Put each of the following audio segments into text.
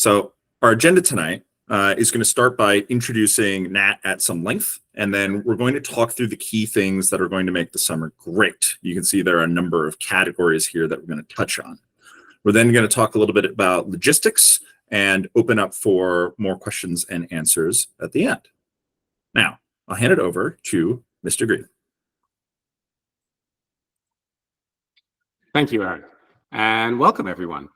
So our agenda tonight is going to start by introducing Nat at some length, and then we're going to talk through the key things that are going to make the summer great. You can see there are a number of categories here that we're going to touch on. We're then going to talk a little bit about logistics and open up for more questions and answers at the end. Now, I'll hand it over to Mr. Green. Thank you, Eric, and welcome everyone.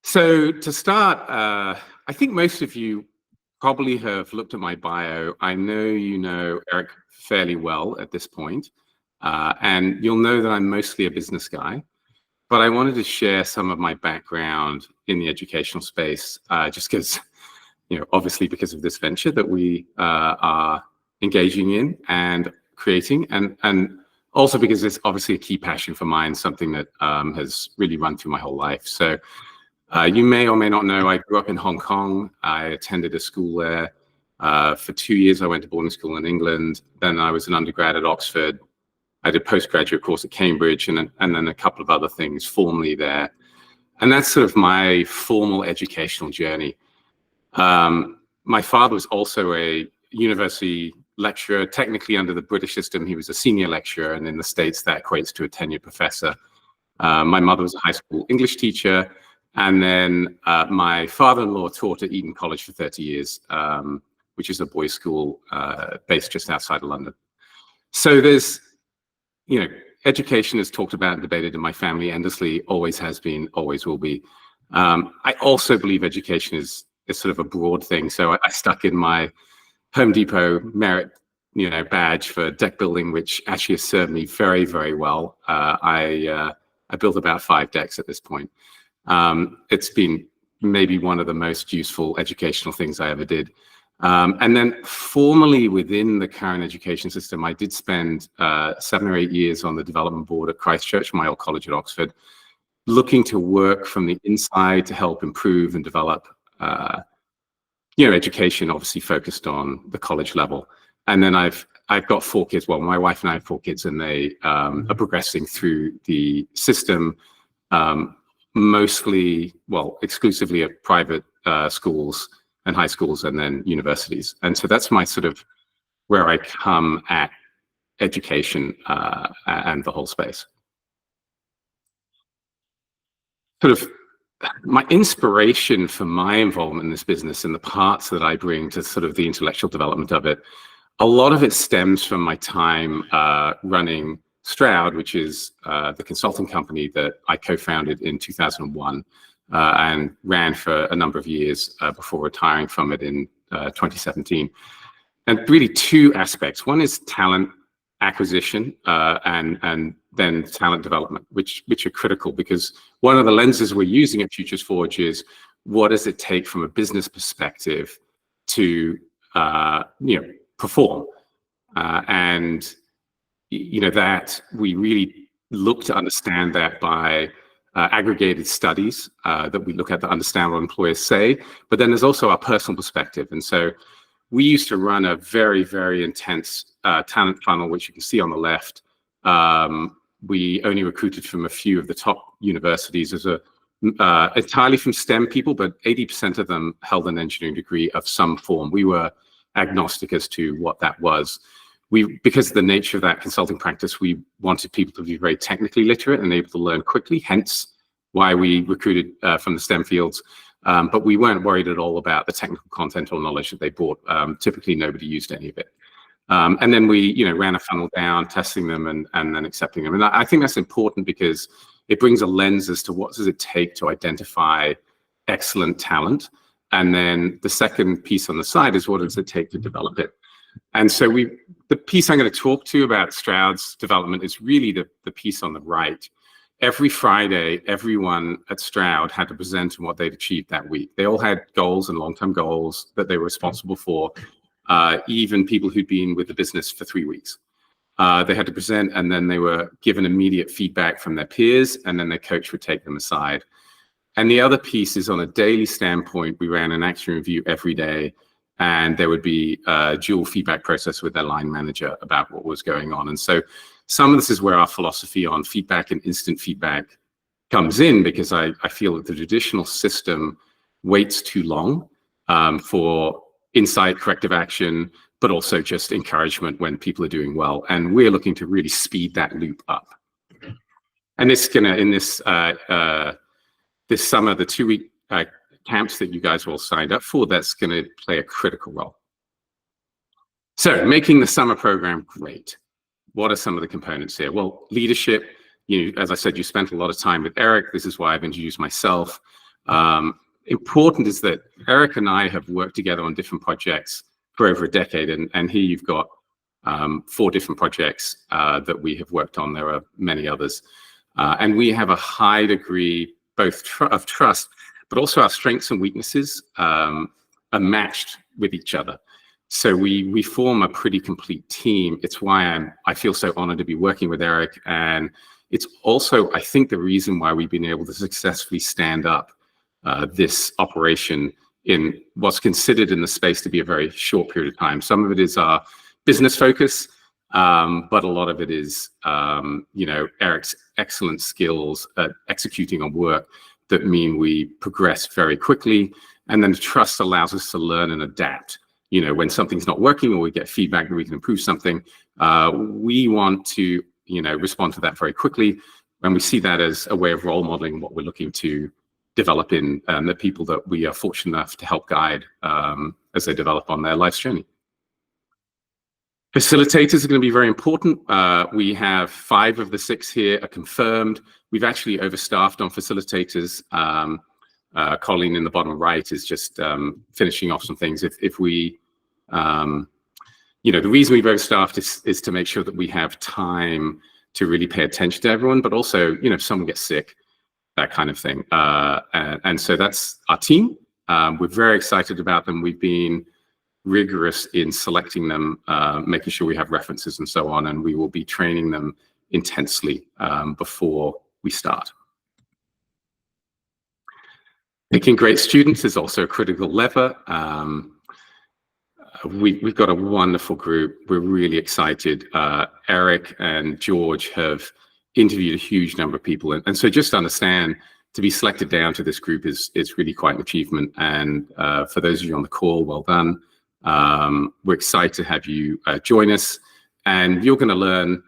So to start, I think most of you probably have looked at my bio. I know you know Eric fairly well at this point, and you'll know that I'm mostly a business guy, but I wanted to share some of my background in the educational space, just because, obviously because of this venture that we are engaging in and creating, and also because it's obviously a key passion for mine, something that has really run through my whole life. So you may or may not know, I grew up in Hong Kong. I attended a school there. For 2 years, I went to boarding school in England. Then I was an undergrad at Oxford. I did a postgraduate course at Cambridge, and then a couple of other things formally there. And that's sort of my formal educational journey. My father was also a university lecturer. Technically, under the British system, he was a senior lecturer, and in the States, that equates to a tenured professor. My mother was a high school English teacher, and then my father-in-law taught at Eton College for 30 years, which is a boys' school based just outside of London. So there's, education is talked about and debated in my family endlessly, always has been, always will be. I also believe education is sort of a broad thing. So I stuck in my Home Depot merit, badge for deck building, which actually has served me very, very well. I built about 5 decks at this point. It's been maybe one of the most useful educational things I ever did. And then formally within the current education system, I did spend 7 or 8 years on the development board at Christ Church, my old college at Oxford, looking to work from the inside to help improve and develop education, obviously focused on the college level. And then I've got 4 kids. Well, my wife and I have 4 kids, and they are progressing through the system, mostly, well, exclusively at private schools and high schools, and then universities. And so that's my sort of where I come at education and the whole space. Sort of my inspiration for my involvement in this business and the parts that I bring to sort of the intellectual development of it, a lot of it stems from my time running Stroud, which is the consulting company that I co-founded in 2001 and ran for a number of years before retiring from it in 2017. And really 2 aspects. One is talent acquisition and then talent development, which are critical, because one of the lenses we're using at Futures Forge is what does it take from a business perspective to perform, and that we really look to understand that by aggregated studies that we look at to understand what employers say, but then there's also our personal perspective. And so we used to run a very, very intense talent funnel, which you can see on the left. We only recruited from a few of the top universities as entirely from STEM people, but 80% of them held an engineering degree of some form. We were agnostic as to what that was. Because of the nature of that consulting practice, we wanted people to be very technically literate and able to learn quickly, hence why we recruited from the STEM fields. But we weren't worried at all about the technical content or knowledge that they brought. Typically, nobody used any of it. And then we, ran a funnel down, testing them and then accepting them. And I think that's important because it brings a lens as to what does it take to identify excellent talent. And then the second piece on the side is what does it take to develop it. And so the piece I'm going to talk to about Stroud's development is really the piece on the right. Every Friday, everyone at Stroud had to present on what they'd achieved that week. They all had goals and long-term goals that they were responsible for, even people who'd been with the business for 3 weeks. They had to present, and then they were given immediate feedback from their peers, and then their coach would take them aside. And the other piece is on a daily standpoint, we ran an action review every day, and there would be a dual feedback process with their line manager about what was going on. And so some of this is where our philosophy on feedback and instant feedback comes in, because I feel that the traditional system waits too long for insight, corrective action, but also just encouragement when people are doing well. And we're looking to really speed that loop up. And this in this this summer, the 2-week camps that you guys all signed up for, that's going to play a critical role. So making the summer program great. What are some of the components here? Well, leadership, as I said, you spent a lot of time with Eric. This is why I've introduced myself. Important is that Eric and I have worked together on different projects for over a decade. And here you've got 4 different projects that we have worked on. There are many others. And we have a high degree both of trust, but also our strengths and weaknesses are matched with each other. So we form a pretty complete team. It's why I feel so honored to be working with Eric. And it's also, I think, the reason why we've been able to successfully stand up this operation in what's considered in the space to be a very short period of time. Some of it is our business focus, but a lot of it is, Eric's excellent skills at executing on work that mean we progress very quickly. And then the trust allows us to learn and adapt. When something's not working or we get feedback that we can improve something, we want to, respond to that very quickly. And we see that as a way of role modeling what we're looking to develop in the people that we are fortunate enough to help guide as they develop on their life's journey. Facilitators are going to be very important. We have 5 of the 6 here are confirmed. We've actually overstaffed on facilitators. Colleen in the bottom right is just finishing off some things. If we, the reason we've overstaffed is to make sure that we have time to really pay attention to everyone, but also, if someone gets sick, that kind of thing. And so that's our team. We're very excited about them. We've been rigorous in selecting them, making sure we have references and so on, and we will be training them intensely before we start. Picking great students is also a critical lever. We've got a wonderful group. We're really excited. Eric and George have interviewed a huge number of people. And so just understand, to be selected down to this group is really quite an achievement. And for those of you on the call, well done. We're excited to have you join us. And you're going to learn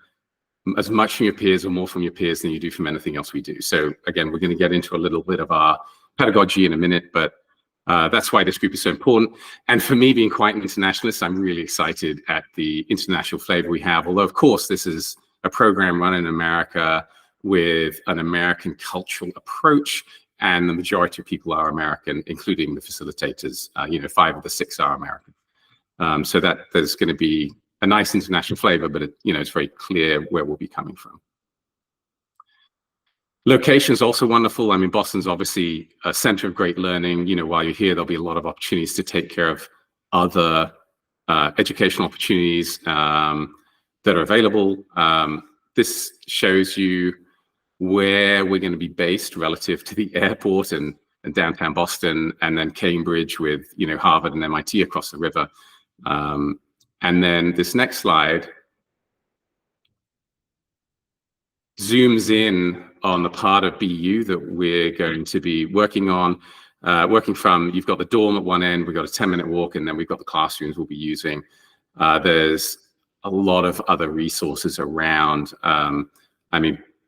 as much from your peers or more from your peers than you do from anything else we do. So again, we're going to get into a little bit of our pedagogy in a minute, but that's why this group is so important. And for me, being quite an internationalist, I'm really excited at the international flavor we have. Although, of course, this is a program run in America with an American cultural approach, and the majority of people are American, including the facilitators. 5 of the 6 are American. So that there's going to be a nice international flavor, but it's very clear where we'll be coming from. Location is also wonderful. I mean, Boston's obviously a center of great learning. While you're here, there'll be a lot of opportunities to take care of other educational opportunities that are available. This shows you where we're going to be based relative to the airport and downtown Boston, and then Cambridge with Harvard and MIT across the river. And then this next slide zooms in on the part of BU that we're going to be working on. Working from, you've got the dorm at one end, we've got a 10-minute walk, and then we've got the classrooms we'll be using. There's a lot of other resources around.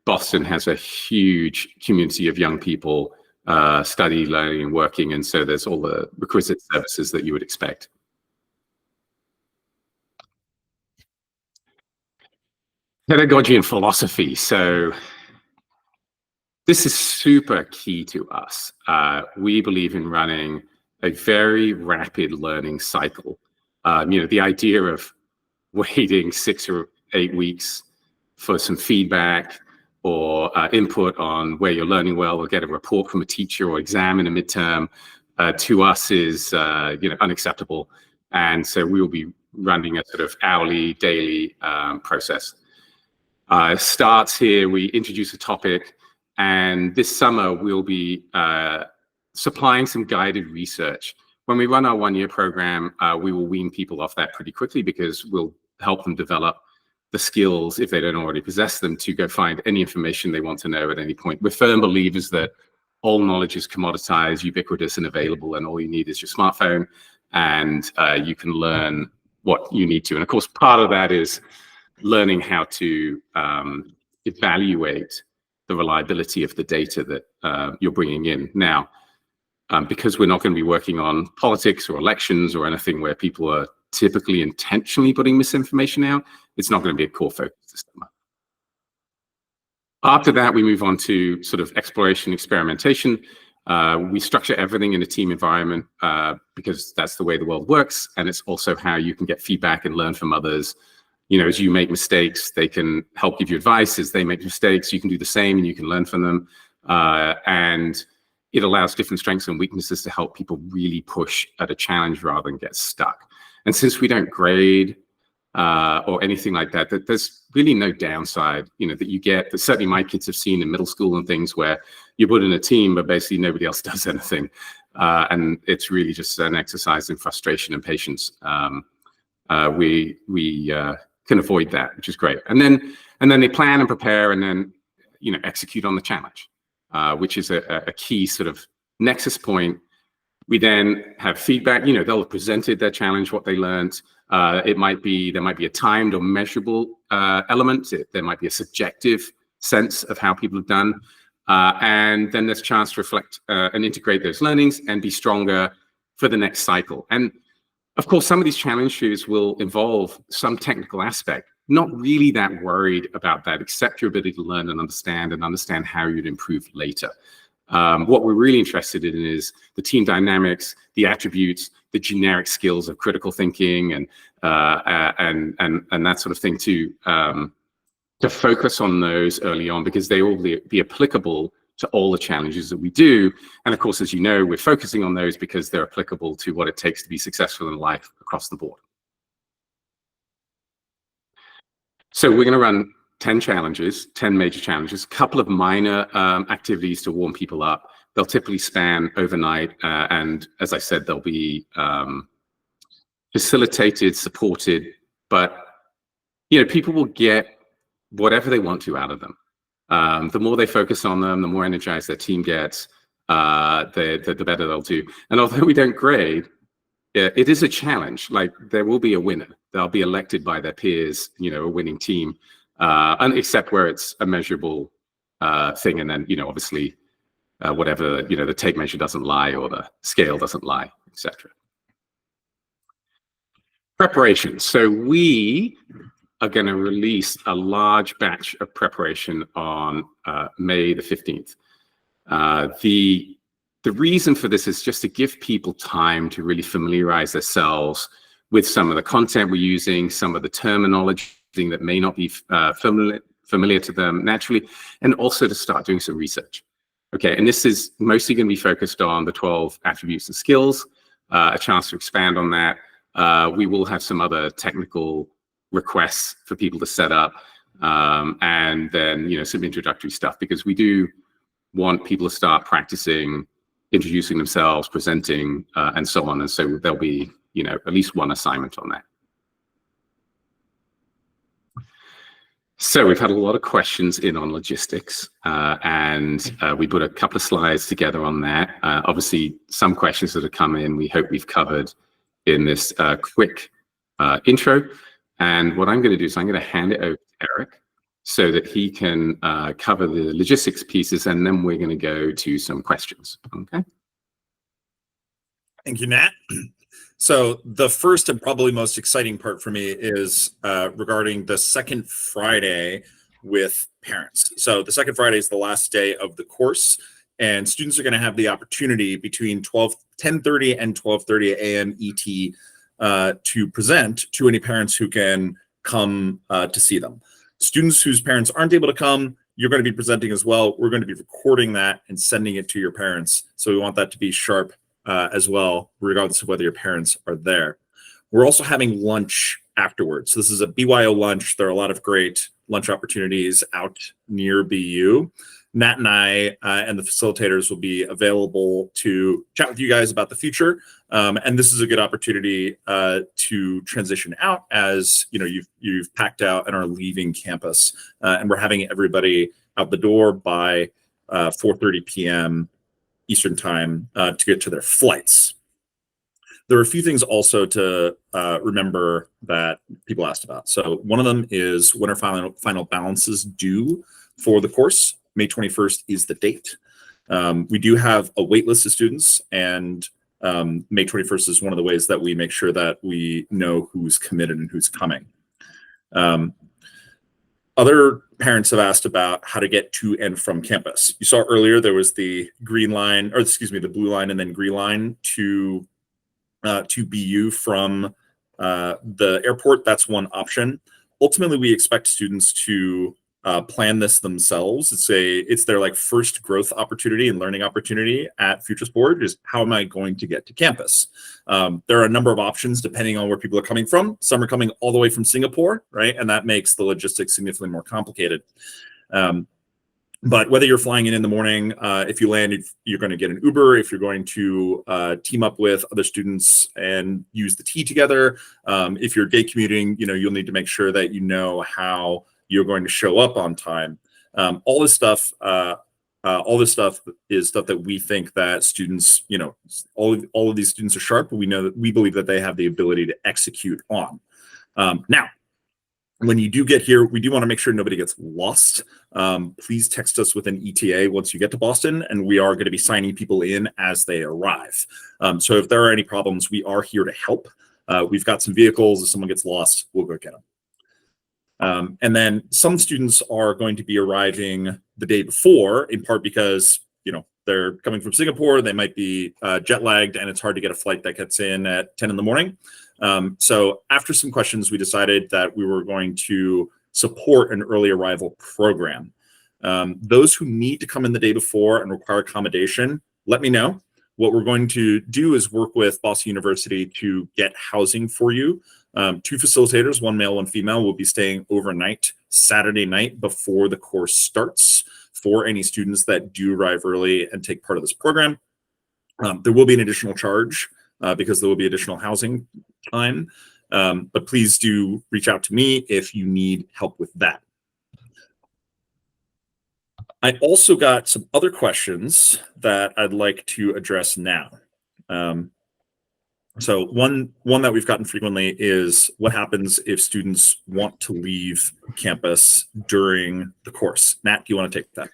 Boston has a huge community of young people study, learning, and working, and so there's all the requisite services that you would expect. Pedagogy and philosophy. So this is super key to us. We believe in running a very rapid learning cycle. The idea of waiting 6 or 8 weeks for some feedback or input on where you're learning well, or get a report from a teacher or exam in a midterm, to us is unacceptable. And so we will be running a sort of hourly, daily process. Starts here, we introduce a topic, and this summer we'll be supplying some guided research. When we run our 1-year program, we will wean people off that pretty quickly, because we'll help them develop the skills, if they don't already possess them, to go find any information they want to know at any point. We're firm believers that all knowledge is commoditized, ubiquitous, and available, and all you need is your smartphone, and you can learn what you need to. And of course, part of that is learning how to evaluate the reliability of the data that you're bringing in. Now, because we're not going to be working on politics or elections or anything where people are typically intentionally putting misinformation out, it's not going to be a core focus this summer. After that, we move on to sort of exploration, experimentation. We structure everything in a team environment because that's the way the world works. And it's also how you can get feedback and learn from others. You know, as you make mistakes, they can help give you advice. As they make mistakes, you can do the same and you can learn from them. And it allows different strengths and weaknesses to help people really push at a challenge rather than get stuck. And since we don't grade or anything like that, there's really no downside, you know, that you get, that certainly my kids have seen in middle school and things where you put in a team, but basically nobody else does anything. And it's really just an exercise in frustration and patience. We can avoid that, which is great. And then they plan and prepare and then, you know, execute on the challenge, which is a key sort of nexus point. We then have feedback, you know, they'll have presented their challenge, what they learned. There might be a timed or measurable element. There might be a subjective sense of how people have done. And then there's a chance to reflect and integrate those learnings and be stronger for the next cycle. And of course, some of these challenges will involve some technical aspect. Not really that worried about that, except your ability to learn and understand how you'd improve later. What we're really interested in is the team dynamics, the attributes, the generic skills of critical thinking, and that sort of thing too. To focus on those early on because they will be applicable to all the challenges that we do. And of course, as you know, we're focusing on those because they're applicable to what it takes to be successful in life across the board. So we're going to run 10 challenges, 10 major challenges, a couple of minor activities to warm people up. They'll typically span overnight. And as I said, they'll be facilitated, supported, but, you know, people will get whatever they want to out of them. The more they focus on them, the more energized their team gets, the better they'll do. And although we don't grade, it is a challenge. Like, there will be a winner. They'll be elected by their peers, you know, a winning team, and except where it's a measurable thing. And then, you know, obviously, whatever, you know, the tape measure doesn't lie or the scale doesn't lie, etc. Preparation. So we are going to release a large batch of preparation on May the 15th. The reason for this is just to give people time to really familiarize themselves with some of the content we're using, some of the terminology that may not be familiar to them naturally, and also to start doing some research. Okay, and this is mostly going to be focused on the 12 attributes and skills, a chance to expand on that. We will have some other technical requests for people to set up, and then, you know, some introductory stuff, because we do want people to start practicing introducing themselves, presenting, and so on. And so there'll be, you know, at least one assignment on that. So we've had a lot of questions in on logistics, and we put a couple of slides together on that. Obviously, some questions that have come in, we hope we've covered in this quick intro. And what I'm going to do is I'm going to hand it over to Eric so that he can cover the logistics pieces, and then we're going to go to some questions. Okay. Thank you, Nat. So the first and probably most exciting part for me is regarding the second Friday with parents. So the second Friday is the last day of the course, and students are going to have the opportunity between 10:30 and 12:30 a.m. ET to present to any parents who can come to see them. Students whose parents aren't able to come, you're going to be presenting as well. We're going to be recording that and sending it to your parents. So we want that to be sharp as well, regardless of whether your parents are there. We're also having lunch afterwards. So this is a BYO lunch. There are a lot of great lunch opportunities out near BU. Nat and I and the facilitators will be available to chat with you guys about the future. And this is a good opportunity to transition out as, you know, you've packed out and are leaving campus. And we're having everybody out the door by 4:30 p.m. Eastern time to get to their flights. There are a few things also to remember that people asked about. So one of them is when are final balances due for the course. May 21st is the date. We do have a wait list of students, and May 21st is one of the ways that we make sure that we know who's committed and who's coming. Other parents have asked about how to get to and from campus. You saw earlier there was the green line, or excuse me, the blue line and then green line to BU from the airport. That's one option. Ultimately, we expect students to plan this themselves. It's their like first growth opportunity and learning opportunity at Future Sport is how am I going to get to campus? There are a number of options depending on where people are coming from. Some are coming all the way from Singapore, right? And that makes the logistics significantly more complicated. But whether you're flying in the morning, if you land, you're going to get an Uber. If you're going to team up with other students and use the T together, if you're day commuting, you'll need to make sure that you know how you're going to show up on time. All this stuff is stuff that we think that students, all of these students are sharp, but we believe that they have the ability to execute on. Now, when you do get here, we do want to make sure nobody gets lost. Please text us with an ETA once you get to Boston, and we are going to be signing people in as they arrive. So if there are any problems, we are here to help. We've got some vehicles. If someone gets lost, we'll go get them. And then some students are going to be arriving the day before, in part because, they're coming from Singapore. They might be jet lagged, and it's hard to get a flight that gets in at 10 in the morning. So after some questions, we decided that we were going to support an early arrival program. Those who need to come in the day before and require accommodation, let me know. What we're going to do is work with Boston University to get housing for you. 2 facilitators, one male, one female, will be staying overnight Saturday night before the course starts for any students that do arrive early and take part of this program. There will be an additional charge because there will be additional housing time. But please do reach out to me if you need help with that. I also got some other questions that I'd like to address now. So one that we've gotten frequently is what happens if students want to leave campus during the course? Matt, do you want to take that?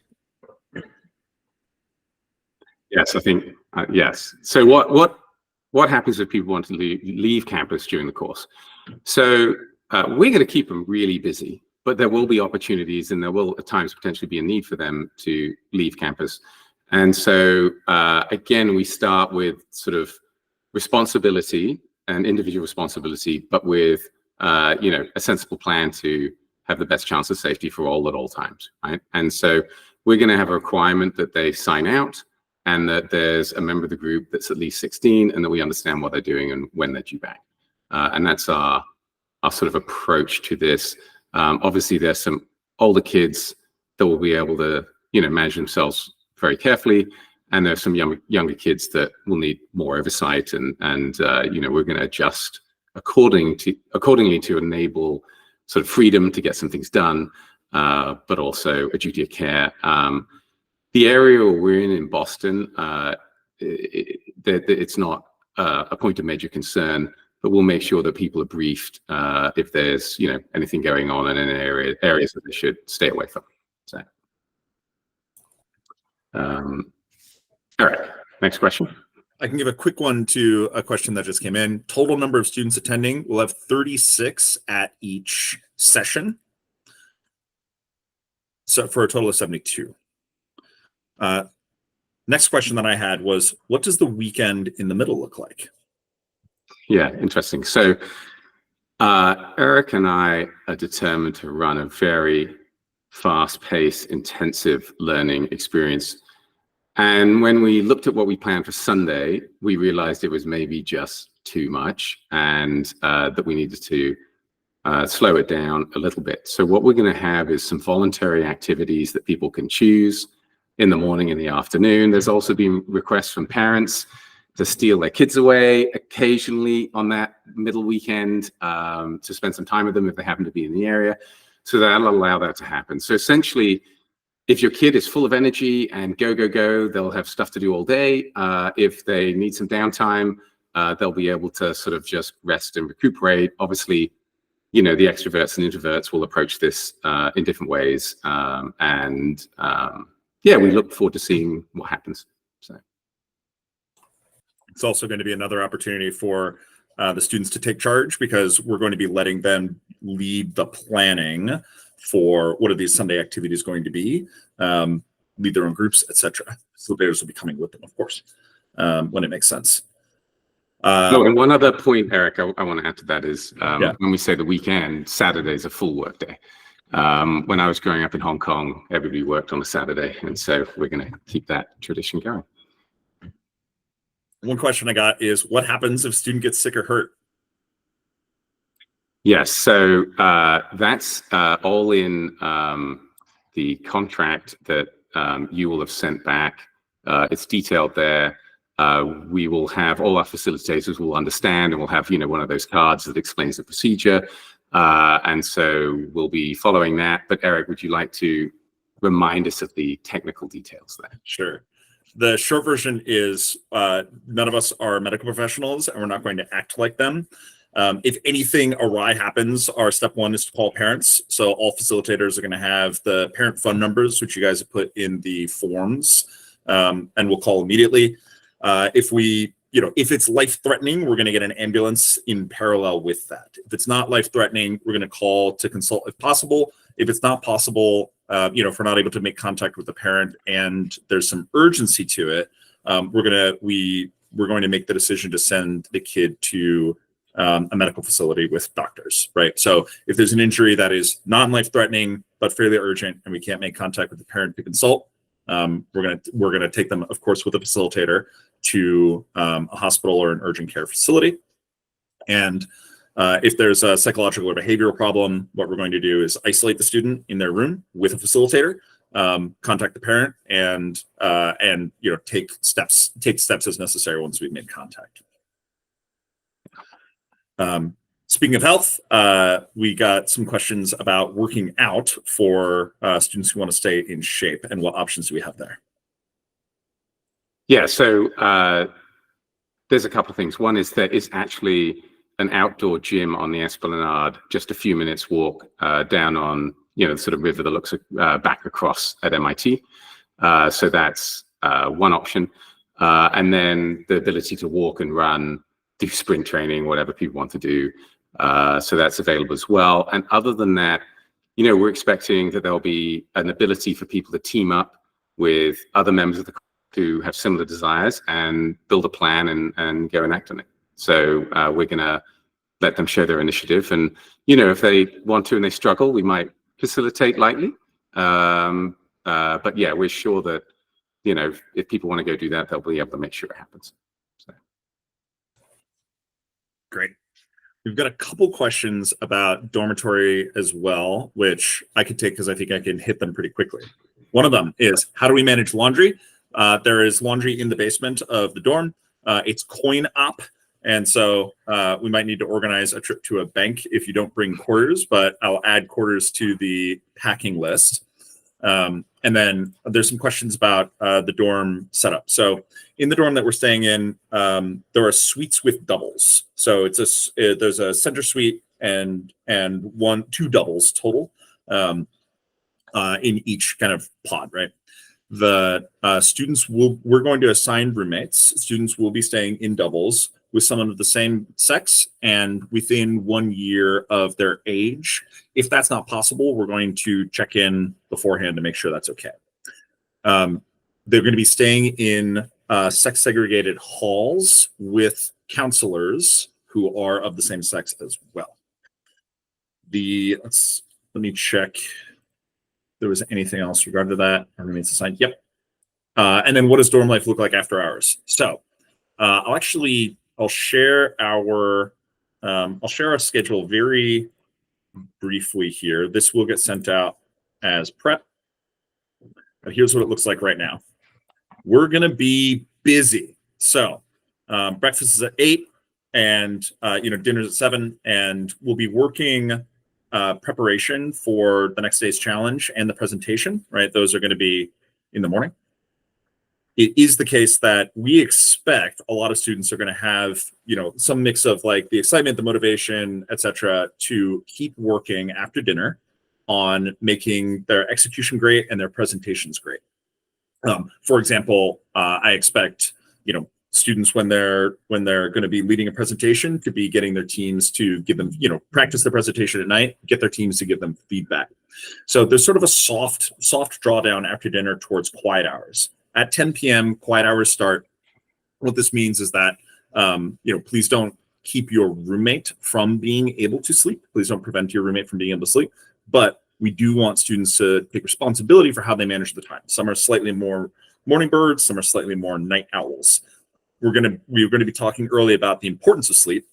Yes, I think, yes. So what happens if people want to leave campus during the course? So we're going to keep them really busy, but there will be opportunities and there will at times potentially be a need for them to leave campus. And so again, we start with sort of responsibility and individual responsibility, but with a sensible plan to have the best chance of safety for all at all times, right? And so we're going to have a requirement that they sign out and that there's a member of the group that's at least 16 and that we understand what they're doing and when they're due back. And that's our sort of approach to this. Obviously, there's some older kids that will be able to, manage themselves very carefully. And there's some younger kids that will need more oversight. And we're going to adjust accordingly to enable sort of freedom to get some things done, but also a duty of care. The area we're in Boston, it's not a point of major concern, but we'll make sure that people are briefed if there's anything going on in areas that they should stay away from. So, all right, next question. I can give a quick one to a question that just came in. Total number of students attending, we'll have 36 at each session. So for a total of 72. Next question that I had was, what does the weekend in the middle look like? Yeah, interesting. So Eric and I are determined to run a very fast-paced, intensive learning experience. And when we looked at what we planned for Sunday, we realized it was maybe just too much and that we needed to slow it down a little bit. So what we're going to have is some voluntary activities that people can choose in the morning and the afternoon. There's also been requests from parents to steal their kids away occasionally on that middle weekend to spend some time with them if they happen to be in the area. So that'll allow that to happen. So essentially, if your kid is full of energy and go, go, go, they'll have stuff to do all day. If they need some downtime, they'll be able to sort of just rest and recuperate. Obviously, the extroverts and introverts will approach this in different ways. We look forward to seeing what happens. So it's also going to be another opportunity for the students to take charge, because we're going to be letting them lead the planning for what are these Sunday activities going to be, lead their own groups, etc. Facilitators will be coming with them, of course, when it makes sense. And one other point, Eric, I want to add to that is when we say the weekend, Saturday's a full work day. When I was growing up in Hong Kong, everybody worked on a Saturday, and so we're going to keep that tradition going. One question I got is, what happens if a student gets sick or hurt? Yes, so that's all in the contract that you will have sent back. It's detailed there. We will have, all our facilitators will understand, and we'll have one of those cards that explains the procedure. And so we'll be following that. But Eric, would you like to remind us of the technical details there? Sure. The short version is none of us are medical professionals, and we're not going to act like them. If anything awry happens, our step one is to call parents. So all facilitators are going to have the parent phone numbers, which you guys have put in the forms, and we'll call immediately. If it's life-threatening, we're going to get an ambulance in parallel with that. If it's not life-threatening, we're going to call to consult if possible. If it's not possible, if we're not able to make contact with the parent and there's some urgency to it, we're going to make the decision to send the kid to a medical facility with doctors, right? So if there's an injury that is non-life-threatening but fairly urgent and we can't make contact with the parent to consult, we're gonna take them, of course, with a facilitator to a hospital or an urgent care facility. And if there's a psychological or behavioral problem, what we're going to do is isolate the student in their room with a facilitator, contact the parent, and take steps as necessary once we've made contact. Speaking of health, we got some questions about working out for students who want to stay in shape, and what options do we have there? Yeah, so there's a couple of things. One is there is actually an outdoor gym on the Esplanade, just a few minutes walk down on the sort of river that looks back across at MIT. So that's one option. And then the ability to walk and run, do sprint training, whatever people want to do. So that's available as well. And other than that, we're expecting that there'll be an ability for people to team up with other members of the who have similar desires and build a plan and go and act on it. So we're going to let them show their initiative. And, if they want to and they struggle, we might facilitate lightly. But yeah, we're sure that, if people want to go do that, they'll be able to make sure it happens. So. Great. We've got a couple questions about dormitory as well, which I could take because I think I can hit them pretty quickly. One of them is, how do we manage laundry? There is laundry in the basement of the dorm. It's coin op. And so we might need to organize a trip to a bank if you don't bring quarters, but I'll add quarters to the packing list. And then there's some questions about the dorm setup. So in the dorm that we're staying in, there are suites with doubles. So there's a center suite and two doubles total in each kind of pod, right? The we're going to assign roommates. Students will be staying in doubles with someone of the same sex and within 1 year of their age. If that's not possible, we're going to check in beforehand to make sure that's okay. They're going to be staying in sex segregated halls with counselors who are of the same sex as well. Let me check if there was anything else regarding to that. Our roommates assigned. Yep. And then what does dorm life look like after hours? So I'll share our schedule very briefly here. This will get sent out as prep. But here's what it looks like right now. We're gonna be busy. So breakfast is at 8, and dinner's at 7, and we'll be working preparation for the next day's challenge and the presentation, right? Those are going to be in the morning. It is the case that we expect a lot of students are going to have, some mix of like the excitement, the motivation, etc., to keep working after dinner on making their execution great and their presentations great. For example, I expect, students when they're going to be leading a presentation to be getting their teams to give them, practice the presentation at night, get their teams to give them feedback. So there's sort of a soft drawdown after dinner towards quiet hours. At 10 p.m., quiet hours start. What this means is that, please don't keep your roommate from being able to sleep. Please don't prevent your roommate from being able to sleep. But we do want students to take responsibility for how they manage the time. Some are slightly more morning birds, some are slightly more night owls. We're going to be talking early about the importance of sleep,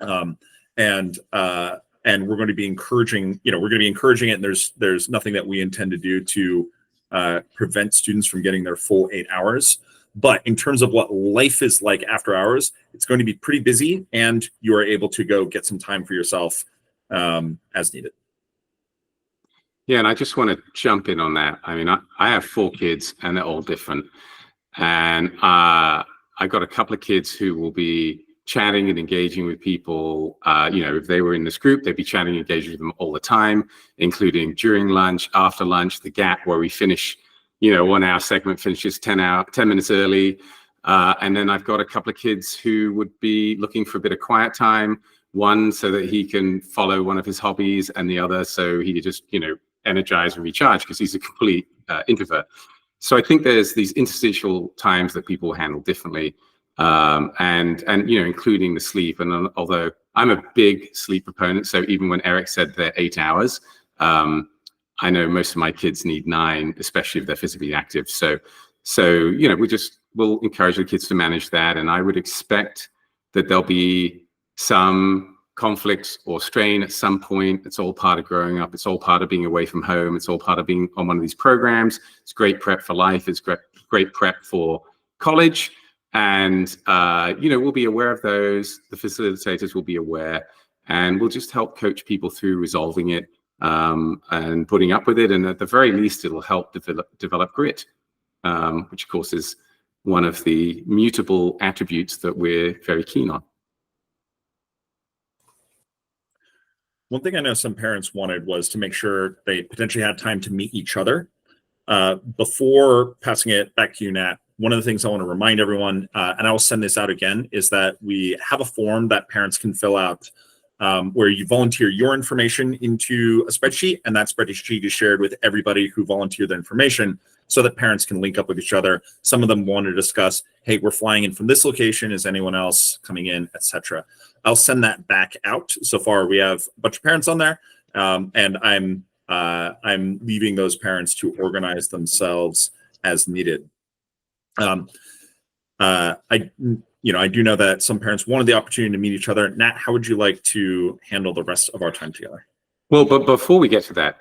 and we're going to be encouraging. We're going to be encouraging it. And there's nothing that we intend to do to prevent students from getting their full 8 hours. But in terms of what life is like after hours, it's going to be pretty busy, and you are able to go get some time for yourself as needed. Yeah, and I just want to jump in on that. I mean, I have 4 kids, and they're all different. And I got a couple of kids who will be chatting and engaging with people. If they were in this group, they'd be chatting, engaging with them all the time, including during lunch, after lunch, the gap where we finish, 1 hour segment finishes 10 minutes early. And then I've got a couple of kids who would be looking for a bit of quiet time, one so that he can follow one of his hobbies, and the other so he could just, energize and recharge because he's a complete introvert. So I think there's these interstitial times that people handle differently, and including the sleep. And although I'm a big sleep proponent, so even when Eric said they're 8 hours, I know most of my kids need 9, especially if they're physically active. So we'll encourage the kids to manage that, and I would expect that there'll be some conflict or strain at some point. It's all part of growing up. It's all part of being away from home. It's all part of being on one of these programs. It's great prep for life. It's great prep for college. And, we'll be aware of those. The facilitators will be aware, and we'll just help coach people through resolving it and putting up with it. And at the very least, it'll help develop grit, which of course is one of the mutable attributes that we're very keen on. One thing I know some parents wanted was to make sure they potentially had time to meet each other. Before passing it back to you, Nat, one of the things I want to remind everyone, and I will send this out again, is that we have a form that parents can fill out where you volunteer your information into a spreadsheet, and that spreadsheet is shared with everybody who volunteered their information so that parents can link up with each other. Some of them want to discuss, hey, we're flying in from this location. Is anyone else coming in, etc. I'll send that back out. So far, we have a bunch of parents on there, and I'm leaving those parents to organize themselves as needed. I do know that some parents wanted the opportunity to meet each other. Nat, how would you like to handle the rest of our time together? Well, but before we get to that,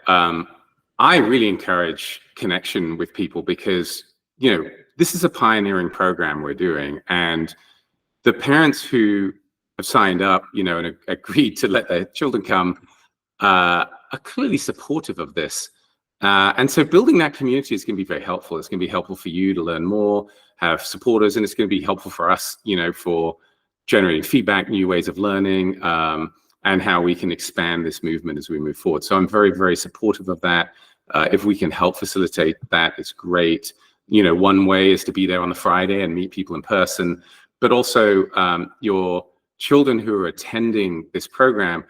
I really encourage connection with people because, this is a pioneering program we're doing, and the parents who have signed up, and agreed to let their children come, are clearly supportive of this. And so building that community is going to be very helpful. It's going to be helpful for you to learn more, have supporters, and it's going to be helpful for us, for generating feedback, new ways of learning, and how we can expand this movement as we move forward. So I'm very, very supportive of that. If we can help facilitate that, it's great. One way is to be there on the Friday and meet people in person, but also your children who are attending this program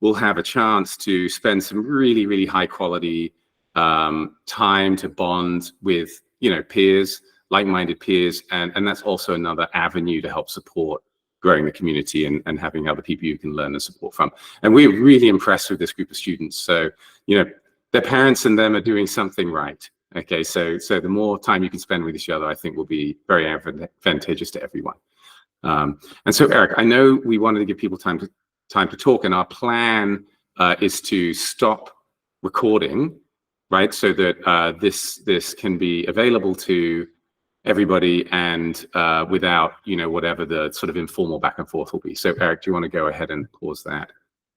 will have a chance to spend some really, really high quality time to bond with, peers, like-minded peers. And that's also another avenue to help support growing the community and having other people you can learn and support from. And we're really impressed with this group of students. So, their parents and them are doing something right. Okay, so the more time you can spend with each other, I think will be very advantageous to everyone. And so, Eric, I know we wanted to give people time to talk, and our plan is to stop recording, right, so that this can be available to everybody and without whatever the sort of informal back and forth will be. So, Eric, do you want to go ahead and pause that?